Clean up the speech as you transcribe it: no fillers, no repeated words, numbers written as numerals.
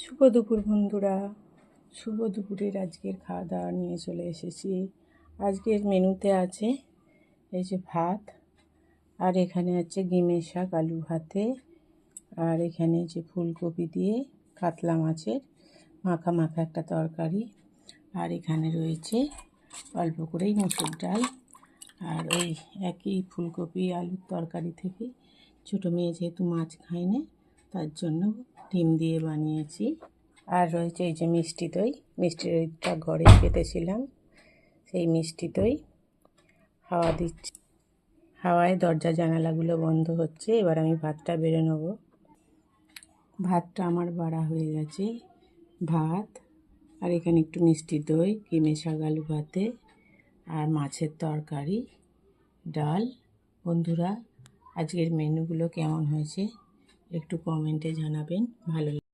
শুভ দুপুর বন্ধুরা, শুভ দুপুরের আজকের খাওয়া দাওয়া নিয়ে চলে এসেছি। আজকের মেনুতে আছে এই যে ভাত, আর এখানে আছে ডিমের শাক আলু ভাতে, আর এখানে যে ফুলকপি দিয়ে কাতলা মাছের মাখা মাখা একটা তরকারি, আর এখানে রয়েছে অল্প করেই মুসুর ডাল। আর ওই একই ফুলকপি আলুর তরকারি থেকে ছোটো মেয়ে যেহেতু মাছ খায় না, তার জন্য ডিম দিয়ে বানিয়েছি। আর রয়েছে এই যে মিষ্টি দই, মিষ্টি দইটা ঘরে পেতেছিলাম, সেই মিষ্টি দই হাওয়া দিচ্ছে, হাওয়ায় দরজা জানালাগুলো বন্ধ হচ্ছে। এবার আমি ভাতটা বেড়ে নেব। ভাতটা আমার বাড়া হয়ে গেছে। ভাত, আর এখানে একটু মিষ্টি দই, ডিমের শাক আলু ভাতে, আর মাছের তরকারি, ডাল। বন্ধুরা, আজকের মেনুগুলো কেমন হয়েছে একটু কমেন্টে জানাবেন। ভালো